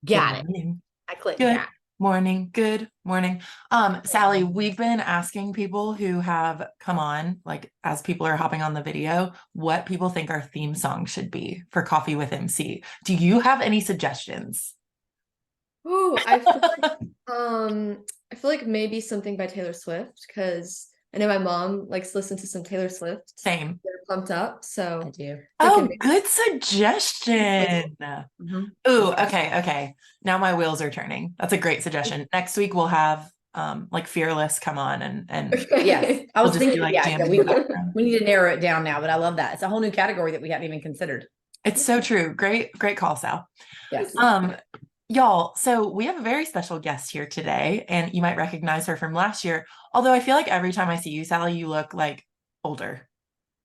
Good Got it. morning. I clicked Good that. morning. Good morning. Sally, we've been asking people who have come on, like as people are hopping on the video, what people think our theme song should be for Coffee with MC. Do you have any suggestions? Oh, I feel like maybe something by Taylor Swift because I know my mom likes to listen to some Taylor Swift. Same. They're pumped up, I so do. Oh, thinking good maybe. suggestion. Mhm. Ooh, okay. Now my wheels are turning. That's a great suggestion. Next week we'll have like Fearless come on and Yes. Okay. I we'll was just be thinking, like yeah, jamming in we the background. we need to narrow it down now, but I love that. It's a whole new category that we haven't even considered. It's so true. Great call, Sal. Yes. Um, Y'all, so we have a very special guest here today, and you might recognize her from last year. Although I feel like every time I see you, Sally, you look like older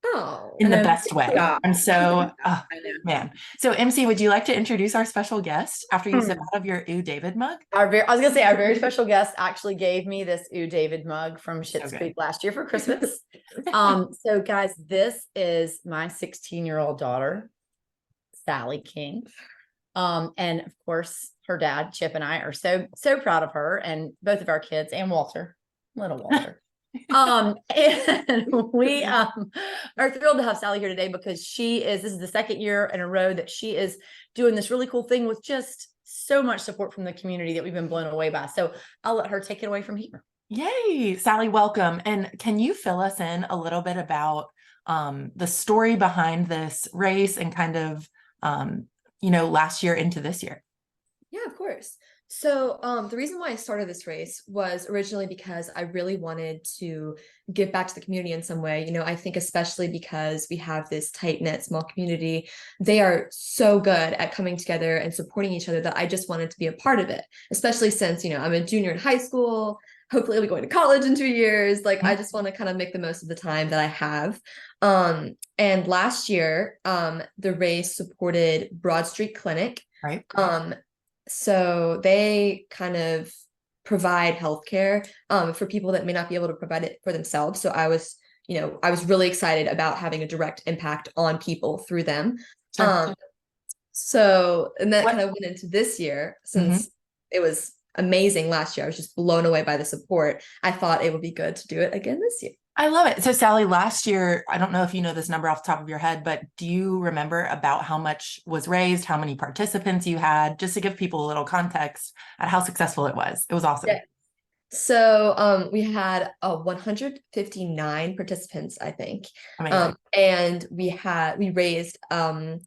Oh, in and the I'm best way. Yeah, I'm so, I know. man. So, MC, would you like to introduce our special guest after you sip Hmm. out of your Ooh David mug? I was gonna say our very special guest actually gave me this Ooh David mug from So Schitt's Creek good. last year for Christmas. So guys, this is my 16-year-old daughter, Sally King. And of course, her dad, Chip, and I are so proud of her and both of our kids and Walter, little Walter. And we are thrilled to have Sally here today because this is the second year in a row that she is doing this really cool thing with just so much support from the community that we've been blown away by. So I'll let her take it away from here. Yay, Sally, welcome. And can you fill us in a little bit about the story behind this race and kind of last year into this year? Yeah, of course. So, the reason why I started this race was originally because I really wanted to give back to the community in some way. I think especially because we have this tight-knit small community, they are so good at coming together and supporting each other that I just wanted to be a part of it, especially since, I'm a junior in high school. Hopefully I'll be going to college in 2 years. Like I just want to kind of make the most of the time that I have. And last year, the race supported Broad Street Clinic. Right. So they kind of provide healthcare for people that may not be able to provide it for themselves. So I was really excited about having a direct impact on people through them. Sure. And that What? kind of went into this year Mhm. since it was amazing last year. I was just blown away by the support. I thought it would be good to do it again this year. I love it. So, Sally, last year, I don't know if you know this number off the top of your head, but do you remember about how much was raised, how many participants you had, just to give people a little context at how successful it was? It was awesome. Yeah. So we had 159 participants, I think. Amazing. And we raised a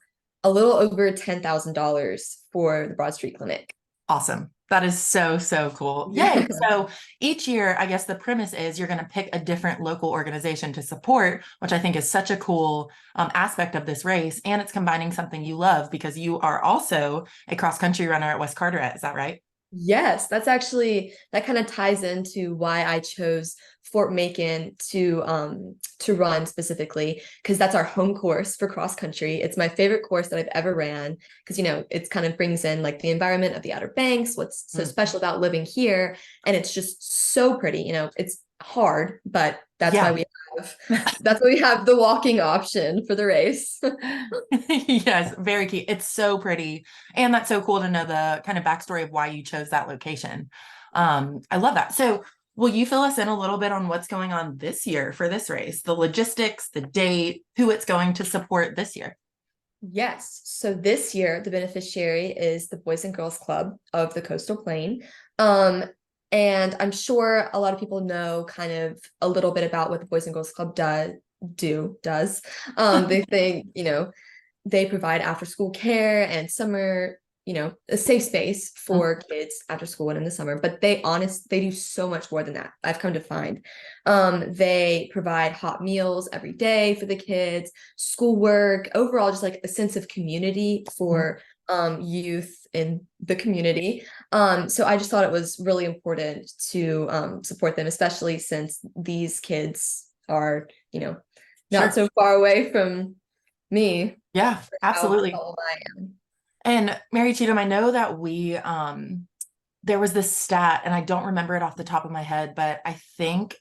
little over $10,000 for the Broad Street Clinic. Awesome. That is so cool. Yeah. Yay. So each year, I guess the premise is you're going to pick a different local organization to support, which I think is such a cool aspect of this race. And it's combining something you love because you are also a cross country runner at West Carteret. Is that right? Yes, that kind of ties into why I chose Fort Macon to run specifically because that's our home course for cross country. It's my favorite course that I've ever ran because it's kind of brings in like the environment of the Outer Banks, what's so special about living here, and it's just so pretty. It's hard, but Yeah. that's why we have the walking option for the race. Yes, very key. It's so pretty. And that's so cool to know the kind of backstory of why you chose that location. I love that. So, will you fill us in a little bit on what's going on this year for this race, the logistics, the date, who it's going to support this year? Yes. So this year, the beneficiary is the Boys and Girls Club of the Coastal Plain. Um, and I'm sure a lot of people know kind of a little bit about what the Boys and Girls Club does. They provide after school care and summer, a safe space for kids after school and in the summer. But they do so much more than that. I've come to find. They provide hot meals every day for the kids, schoolwork, overall, just like a sense of community for youth in the community. So I just thought it was really important to support them, especially since these kids are, not Sure. so far away from me. Yeah, How absolutely. old I am. And Mary Cheatham, I know that we there was this stat, and I don't remember it off the top of my head, but I think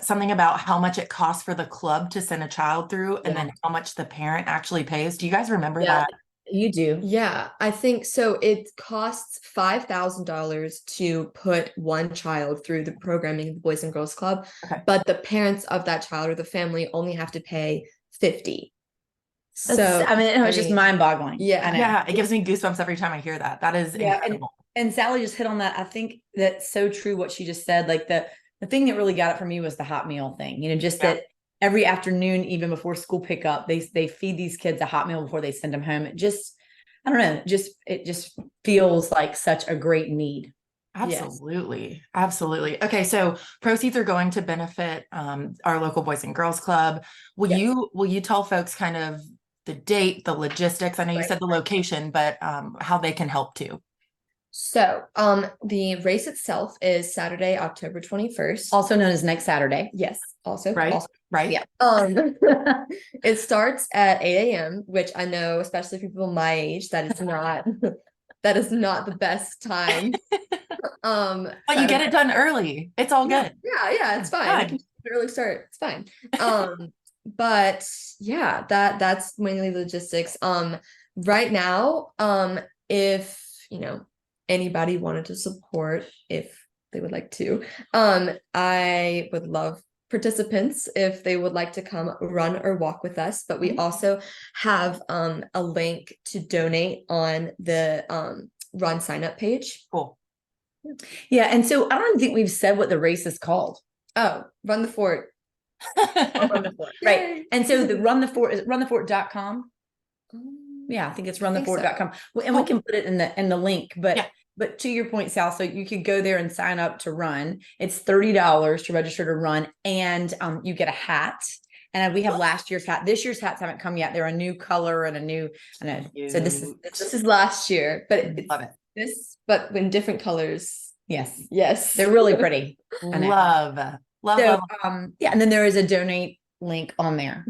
something about how much it costs for the club to send a child through and Yeah. then how much the parent actually pays. Do you guys remember Yeah, that? You do. Yeah, I think so. It costs $5,000 to put one child through the programming of the Boys and Girls Club, Okay. but the parents of that child or the family only have to pay 50. That's, I mean, it was just mean, mind boggling. yeah. I know. Yeah, it gives me goosebumps every time I hear that. That is Yeah, incredible. and Sally just hit on that. I think that's so true what she just said. Like the thing that really got it for me was the hot meal thing. You know, just Yeah. that every afternoon, even before school pickup, they feed these kids a hot meal before they send them home. It just, I don't know, it just feels like such a great need. Absolutely. Absolutely. Okay, so proceeds are going to benefit our local Boys and Girls Club. Will Yes. you tell folks kind of the date, the logistics? I know you Right. said the location, but how they can help too. So, the race itself is Saturday, October 21st. Also known as next Saturday. Yes, also. Right? Right. Yeah. It starts at 8 a.m., which I know, especially for people my age, that is not that is not the best time. But you get it done early. It's all good. Yeah, it's fine. Good. Early start, it's fine. But yeah, that's mainly logistics. Right now, if anybody wanted to support, if they would like to, I would love participants if they would like to come run or walk with us. But we also have a link to donate on the run sign up page. Cool. Yeah, and so I don't think we've said what the race is called. Oh, Run the Fort. Run the Fort. Right. And so the Run the Fort is runthefort.com. Yeah, I think it's runthefort.com. And we can put it in the link, but to your point, Sal, so you could go there and sign up to run. It's $30 to register to run, and you get a hat. And we have last year's hat. This year's hats haven't come yet. They're a new color and a new. I know. So this is last year, but Love it. But in different colors. Yes, they're really pretty. Love. So, yeah, and then there is a donate link on there.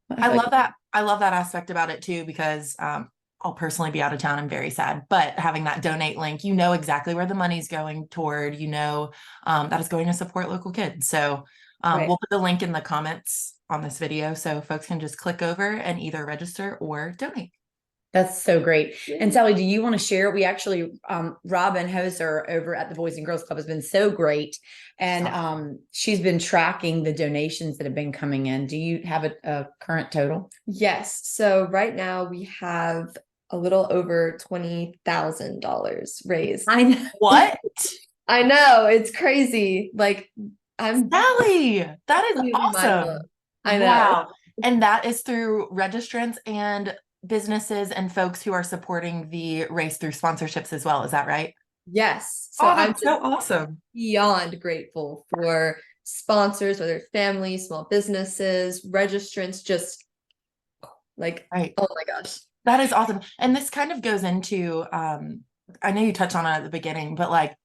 I love that. I love that aspect about it too, because I'll personally be out of town. I'm very sad, but having that donate link, you know exactly where the money's going toward, that is going to support local kids. So we'll put the link in the comments on this video so folks can just click over and either register or donate. That's so great. And Sally, do you want to share? We actually, Robin Hoser over at the Boys and Girls Club has been so great. And she's been tracking the donations that have been coming in. Do you have a current total? Yes. So right now we have a little over $20,000 raised. I know. What? I know. It's crazy. Like I'm Sally, that is awesome. I know. Wow. And that is through registrants and businesses and folks who are supporting the race through sponsorships as well. Is that right? Yes. So I'm so awesome. Beyond grateful for sponsors, whether families, small businesses, registrants, just like, oh my gosh. That is awesome. And this kind of goes into, I know you touched on it at the beginning, but like,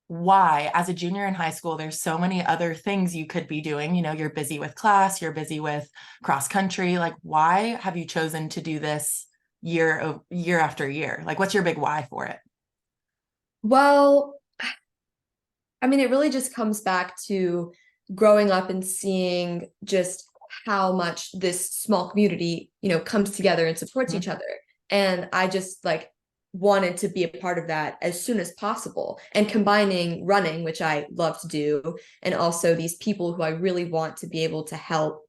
why, as a junior in high school, there's so many other things you could be doing. You're busy with class, you're busy with cross country. Like, why have you chosen to do this year after year? Like, what's your big why for it? Well, I mean, it really just comes back to growing up and seeing just how much this small community, comes together and supports each other. And I just wanted to be a part of that as soon as possible, and combining running, which I love to do, and also these people who I really want to be able to help.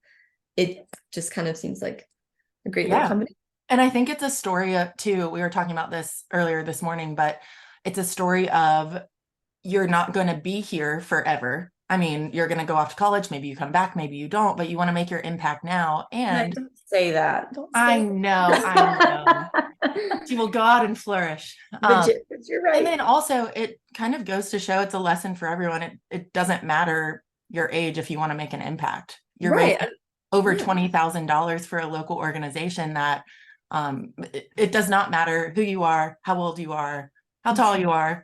It just kind of seems like a great little company. And I think it's a story of too, we were talking about this earlier this morning, but it's a story of you're not going to be here forever. I mean, you're going to go off to college, maybe you come back, maybe you don't, but you want to make your impact now. And don't say that. I know. She will go out and flourish. But you're right. And then also it kind of goes to show it's a lesson for everyone. It doesn't matter your age if you want to make an impact. You're raising over $20,000 for a local organization that it does not matter who you are, how old you are, how tall you are,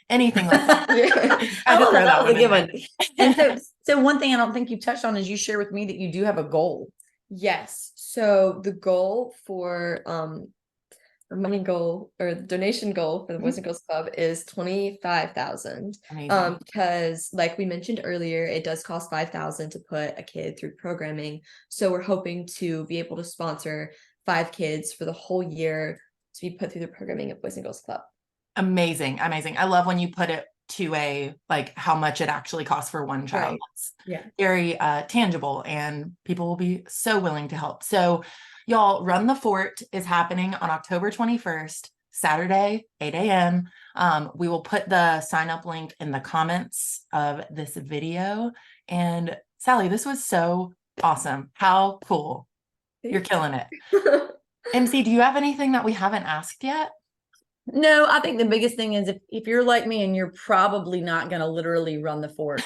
anything like that. I just throw that one in there. And so one thing I don't think you touched on is you share with me that you do have a goal. Yes. So the goal for the money goal or the donation goal for the Boys and Girls Club is $25,000. Because like we mentioned earlier, it does cost $5,000 to put a kid through programming. So we're hoping to be able to sponsor 5 kids for the whole year to be put through the programming of Boys and Girls Club. Amazing. I love when you put it to a like how much it actually costs for one child. Right. That's Yeah. very tangible, and people will be so willing to help. So y'all, Run the Fort is happening on October 21st, Saturday, 8 a.m. We will put the sign up link in the comments of this video. And Sally, this was so awesome. How cool. You're killing it. MC, do you have anything that we haven't asked yet? No, I think the biggest thing is if you're like me and you're probably not going to literally run the fort.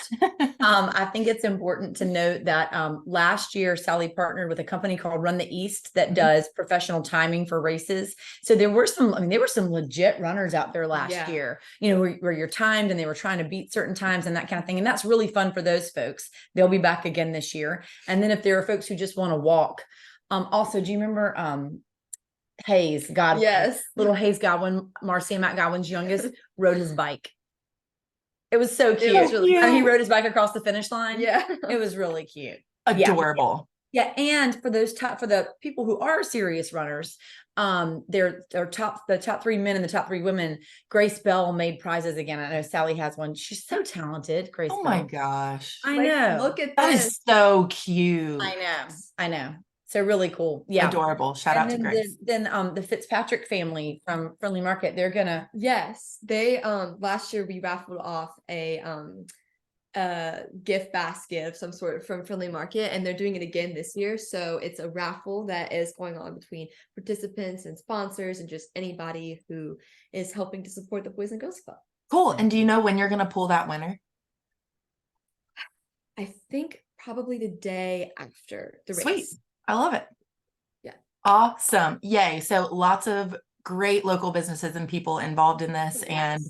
I think it's important to note that last year Sally partnered with a company called Run the East that does professional timing for races. So there were some, there were some legit runners out there last year, where you're timed and they were trying to beat certain times and that kind of thing. And that's really fun for those folks. They'll be back again this year. And then if there are folks who just want to walk, also, do you remember Hayes Godwin? Yes. Little Hayes Godwin, Marcy and Matt Godwin's youngest, rode his bike. It was so cute. It was really And he cute. rode his bike across the finish line. Yeah. It was really cute. Adorable. Yeah. And for the people who are serious runners, the top 3 men and the top 3 women, Grace Bell made prizes again. I know Sally has one. She's so talented, Grace Oh Bell. my gosh. I know. Look at That this. is so cute. I know. So really cool. Yeah. Adorable. Shout out to Grace. Then the Fitzpatrick family from Friendly Market, they're gonna. Yes, they last year we raffled off a gift basket of some sort from Friendly Market, and they're doing it again this year. So it's a raffle that is going on between participants and sponsors and just anybody who is helping to support the Boys and Girls Club. Cool. And do you know when you're going to pull that winner? I think probably the day after the race. Sweet. I love it. Yeah. Awesome. Yay. So lots of great local businesses and people involved in this. Yes.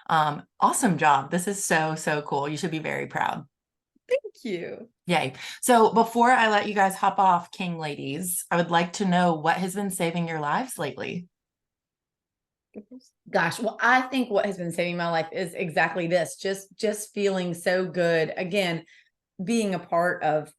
And awesome job. This is so, so cool. You should be very proud. Thank you. Yay. So before I let you guys hop off, King ladies, I would like to know what has been saving your lives lately. Gosh, well, I think what has been saving my life is exactly this. Just feeling so good. Again, being a part of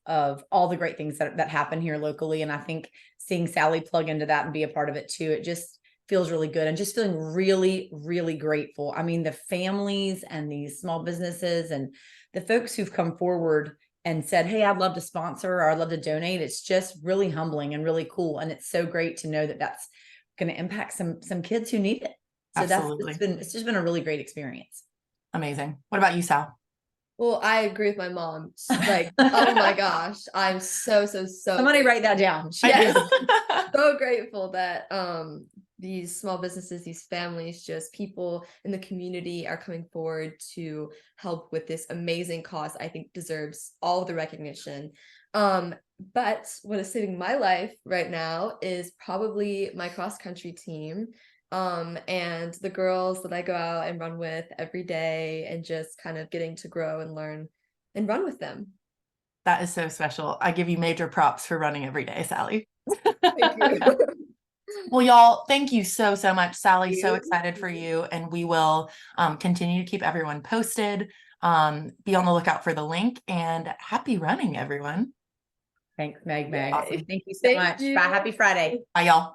all the great things that happen here locally. And I think seeing Sally plug into that and be a part of it too, it just feels really good, and just feeling really, really grateful. I mean, the families and these small businesses and the folks who've come forward and said, hey, I'd love to sponsor or I'd love to donate. It's just really humbling and really cool. And it's so great to know that that's going to impact some kids who need it. So Absolutely. it's just been a really great experience. Amazing. What about you, Sal? Well, I agree with my mom. Like, oh my gosh, I'm so Somebody write that down. Yes. So grateful that these small businesses, these families, just people in the community are coming forward to help with this amazing cause. I think deserves all the recognition. But what is saving my life right now is probably my cross country team. And the girls that I go out and run with every day, and just kind of getting to grow and learn and run with them. That is so special. I give you major props for running every day, Sally. Thank you. Well, y'all, thank you so much. Sally, so excited for you. And we will continue to keep everyone posted. Be on the lookout for the link, and happy running, everyone. Thanks, Meg. Awesome. Thank you so much. You. Bye. Happy Friday. Bye, y'all.